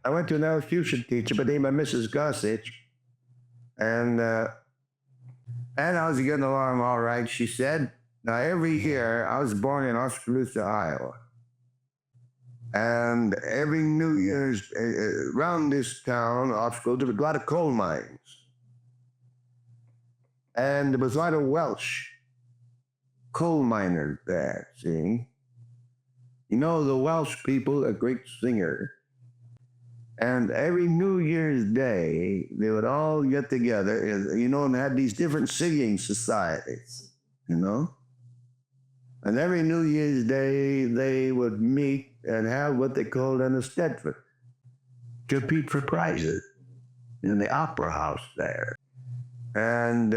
I went to an elocution teacher by the name of Mrs. Gossage, and I was getting along all right, she said. Now, every year, I was born in Oskaloosa, Iowa. And every New Year's, around this town, Oskaloosa, there was a lot of coal mines. And there was a lot of Welsh coal miners there, see? You know, the Welsh people are great singers. And every New Year's Day, they would all get together, you know, and had these different singing societies, you know? And every New Year's Day, they would meet and have what they called an Eisteddfod, compete for prizes in the opera house there. And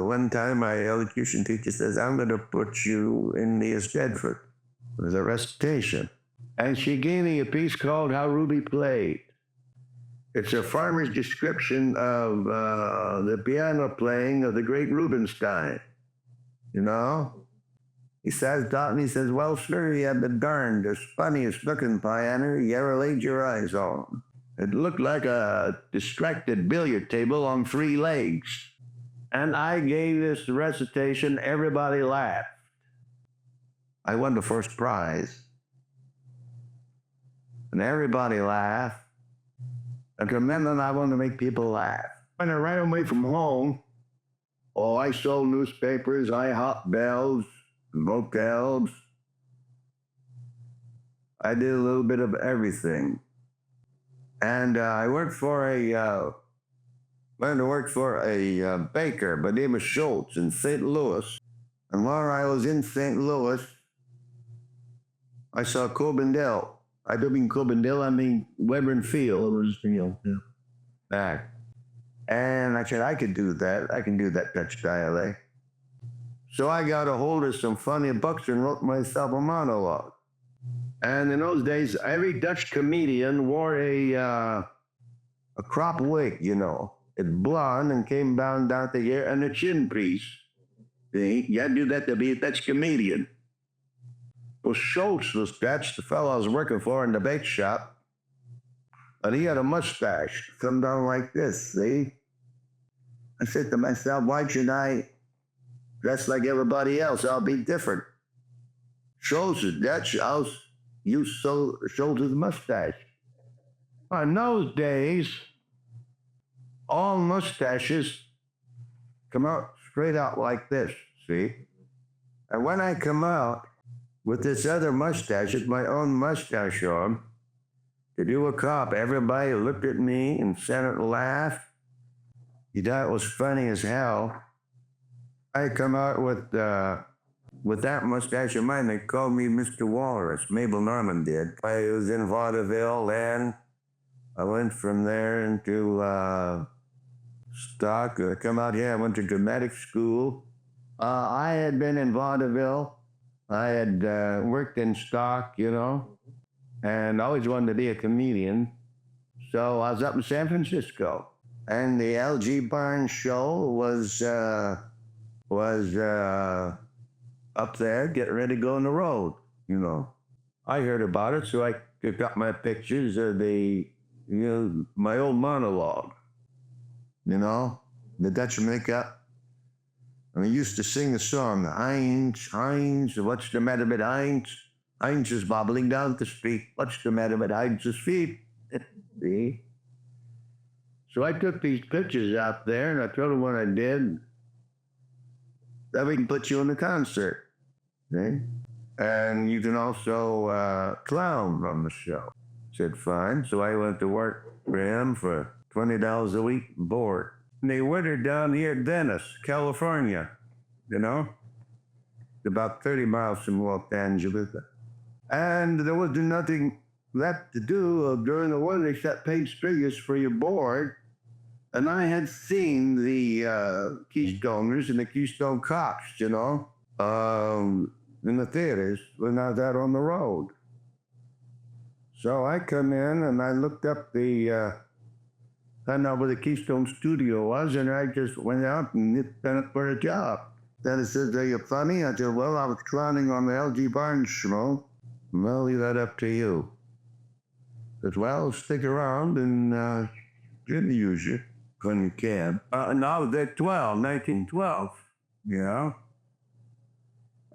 one time my elocution teacher says, I'm going to put you in the Eisteddfod with a recitation. And she gave me a piece called How Ruby Played. It's a farmer's description of the piano playing of the great Rubinstein, you know? He says, well, sir, you have the darndest, funniest looking piano you ever laid your eyes on. It looked like a distracted billiard table on 3 legs. And I gave this recitation, everybody laughed. I won the first prize. And everybody laughed. And from then on, I wanted to make people laugh. When I ran away from home, I sold newspapers, I hot bells, motels. I did a little bit of everything. And I went to work for a baker by the name of Schultz in St. Louis. And while I was in St. Louis, I saw Cobendell. I don't mean Cobendell, I mean Weber and Field. It was, back. And I said, I could do that. I can do that Dutch dialect. So I got a hold of some funny books and wrote myself a monologue. And in those days, every Dutch comedian wore a crop wig, you know. It's blonde and came down to here, and a chin piece. See? You had to do that to be a Dutch comedian. Well, Schultz was Dutch, the fellow I was working for in the bake shop, and he had a mustache come down like this, see? I said to myself, why should I dress like everybody else? I'll be different. Schultz is Dutch, I'll use Schultz's mustache. In those days, all mustaches come out straight out like this, see? And when I come out with this other mustache, it's my own mustache on, to do a cop, everybody looked at me and Sennett laughed. You thought it was funny as hell. I come out with that mustache of mine. They called me Mr. Walrus. Mabel Normand did. I was in vaudeville then. I went from there into stock. I come out here. I went to dramatic school. I had been in vaudeville. I had worked in stock, you know, and always wanted to be a comedian. So I was up in San Francisco, and the L.G. Barnes show was up there getting ready to go on the road, you know. I heard about it, so I got my pictures of my old monologue, you know, the Dutch makeup. And we used to sing the song, Heinz, Heinz, what's the matter with Heinz? Heinz is bobbling down the street. What's the matter with Heinz's feet? See? So I took these pictures out there, and I told them what I did. That we can put you in the concert, see? And you can also clown on the show. I said, fine. So I went to work for him for $20 a week board. And they wintered down here at Venice, California, you know? About 30 miles from Los Angeles. And there was nothing left to do during the winter except pay figures for your board. And I had seen the Keystoners and the Keystone Cops, you know, in the theaters when I was out on the road. So I come in and I looked up found out where the Keystone studio was, and I just went out and sent it for a job. Then it says, are you funny? I said, well, I was clowning on the L.G. Barnes show. Well, leave that up to you. said, well, stick around and didn't use you. Couldn't cab. And I was at 1912, you know.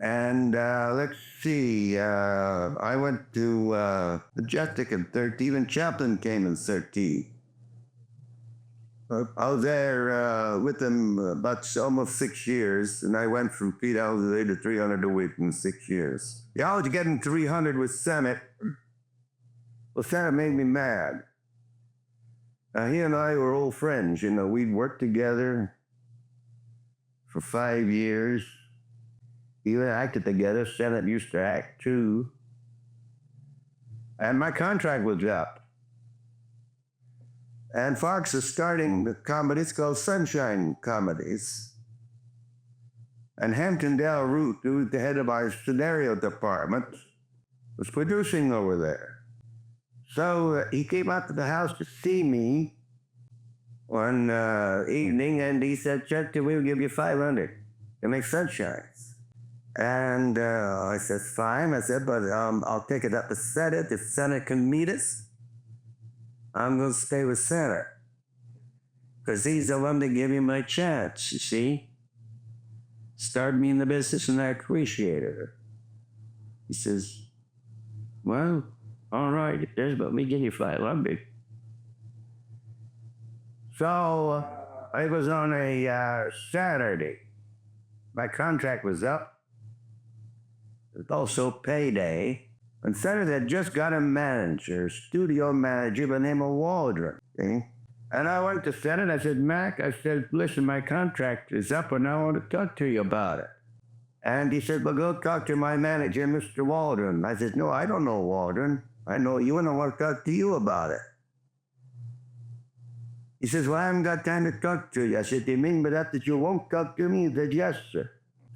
And let's see, I went to Majestic in 13, and Chaplin came in 13. I was there with them about almost 6 years, and I went from $3 a day to 300 a week in 6 years. Yeah, I was getting 300 with Sennett. Well, Sennett made me mad. He and I were old friends, you know. We'd worked together for 5 years. We acted together. Sennett used to act too. And my contract was up. And Fox is starting the comedies called Sunshine Comedies. And Hampton Dale Root, who was the head of our scenario department, was producing over there. So he came out to the house to see me one evening, and he said, Chester, we'll give you $500 to make Sunshines. And I said, fine. I said, but I'll take it up to Sennett. If Sennett can meet us, I'm going to stay with Sennett. Because he's the one that gave me my chance, you see. Started me in the business, and I appreciated it. He says, well, all right, it is, but we give you $500. So it was on a Saturday. My contract was up. It was also payday. And Sennett had just got a manager, studio manager by the name of Waldron. See? And I went to Sennett. I said, Mack, I said, listen, my contract is up, and I want to talk to you about it. And he said, well, go talk to my manager, Mr. Waldron. I said, no, I don't know Waldron. I know you, and I want to talk to you about it. He says, well, I haven't got time to talk to you. I said, do you mean by that you won't talk to me? He said, yes, sir.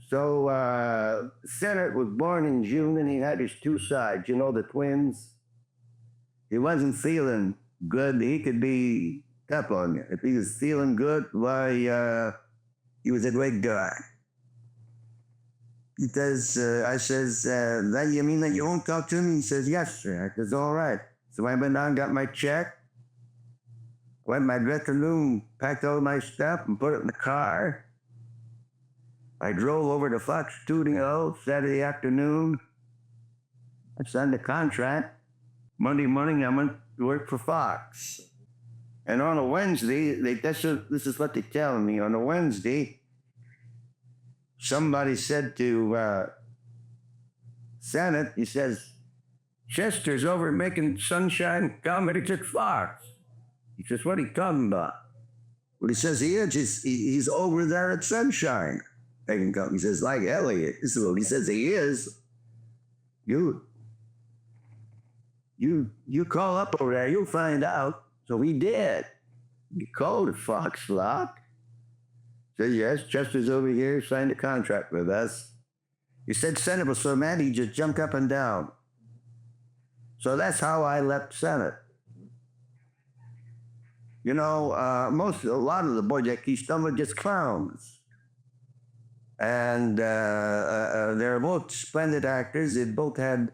So Sennett was born in June, and he had his two sides, you know, the twins. He wasn't feeling good. He could be tough on you. If he was feeling good, why, he was a great guy. He says, I says, that you mean that you won't talk to me? He says, yes, sir. I says, all right. So I went down, got my check, went to my dressing room, packed all my stuff, and put it in the car. I drove over to Fox Studio Saturday afternoon. I signed the contract. Monday morning, I went to work for Fox. And on a Wednesday, this is what they tell me. On a Wednesday, somebody said to Sennett, he says, Chester's over making Sunshine Comedies at Fox. He says, what are you talking about? Well, he says he is. He's over there at Sunshine. He says, like Elliot. So he says he is. You call up over there, you'll find out. So we did. We called at Fox Lock. Said, yes, Chester's over here, signed a contract with us. He said Sennett was so mad, he just jumped up and down. So that's how I left Sennett. You know, a lot of the boys at Keystone were just clowns. And they're both splendid actors. They both had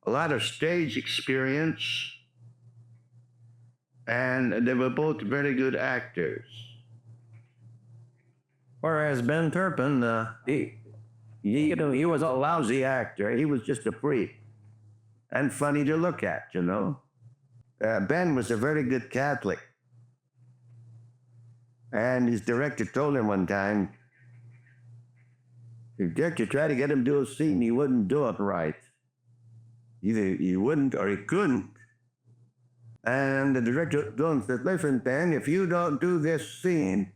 a lot of stage experience. And they were both very good actors. Whereas Ben Turpin, he was a lousy actor. He was just a freak. And funny to look at, you know. Ben was a very good Catholic. And his director told him one time, the director tried to get him to do a scene, he wouldn't do it right. Either he wouldn't or he couldn't. And the director told him, said, listen, Ben, if you don't do this scene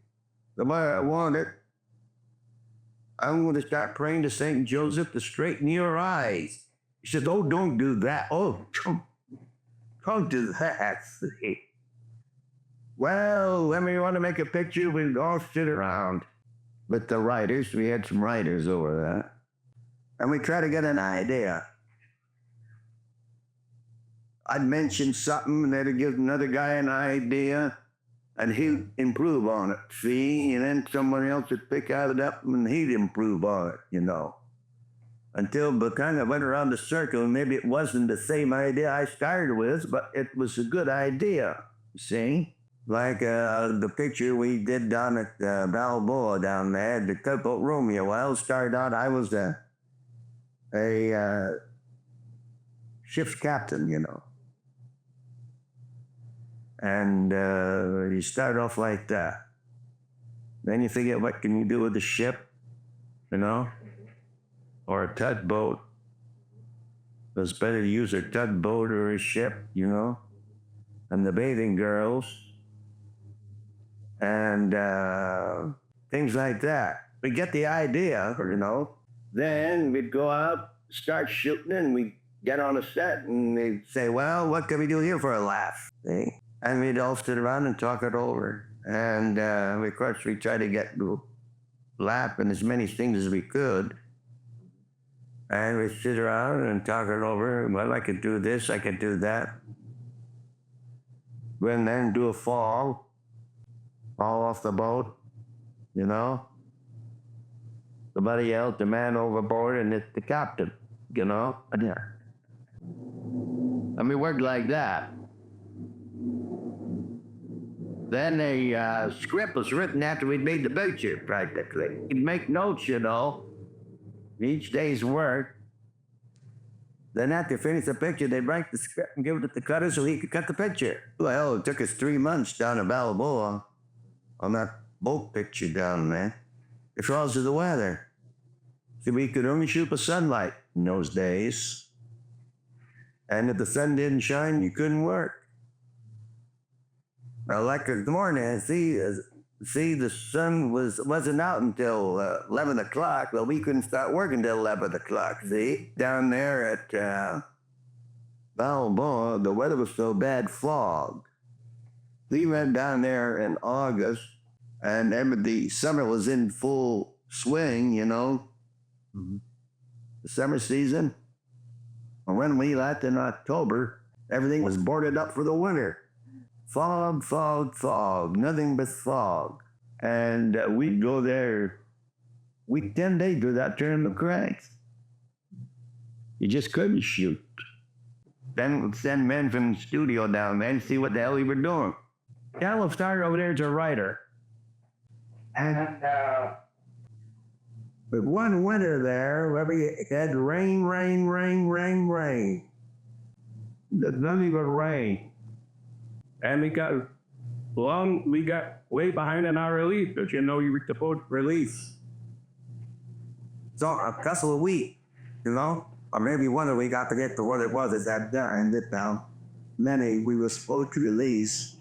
the way I want it, I'm going to start praying to St. Joseph to straighten your eyes. He said, oh, don't do that. Oh, don't do that. Well, when we want to make a picture, we all sit around with the writers. We had some writers over there. And we try to get an idea. I'd mention something, and they'd give another guy an idea, and he'd improve on it, see? And then someone else would pick it up, and he'd improve on it, you know. until we kind of went around the circle. Maybe it wasn't the same idea I started with, but it was a good idea, see? Like the picture we did down at Balboa down there, the Tugboat Romeo. Well, started out, I was a ship's captain, you know. And you start off like that. Then you figure, what can you do with the ship, you know? Or a tugboat. It's better to use a tugboat or a ship, you know? And the bathing girls. And things like that. We get the idea, you know. Then we'd go out, start shooting, and we'd get on a set, and they'd say, well, what can we do here for a laugh? See? And we'd all sit around and talk it over. And of course, we try to get laugh in as many things as we could. And we'd sit around and talk it over. Well, I could do this, I could do that. And then do a fall off the boat, you know. Somebody else, the man overboard, and it's the captain, you know. And we worked like that. Then a script was written after we'd made the picture, practically. We'd make notes, you know, each day's work. Then after they finished the picture, they'd write the script and give it to the cutter so he could cut the picture. Well, it took us 3 months down in Balboa on that boat picture down there because of the weather. See, we could only shoot for sunlight in those days. And if the sun didn't shine, you couldn't work. Well, like this morning, see, the sun wasn't out until 11 o'clock. Well, we couldn't start working until 11 o'clock, see? Down there at Balboa, the weather was so bad, fog. We went down there in August, and the summer was in full swing, you know, the summer season. And when we left in October, everything was boarded up for the winter. Fog, fog, fog, nothing but fog. And we'd go there, week 10 days do that, turn the cranks. You just couldn't shoot. Then we'd send men from the studio down there and see what the hell we were doing. Caleb started over there as a writer. And with one winter there, where we had rain. Nothing but rain. And we got way behind in our relief, because you know you were supposed to release. So a couple of weeks, you know, or maybe one of we got to get to what it was at that time, that now. Many we were supposed to release.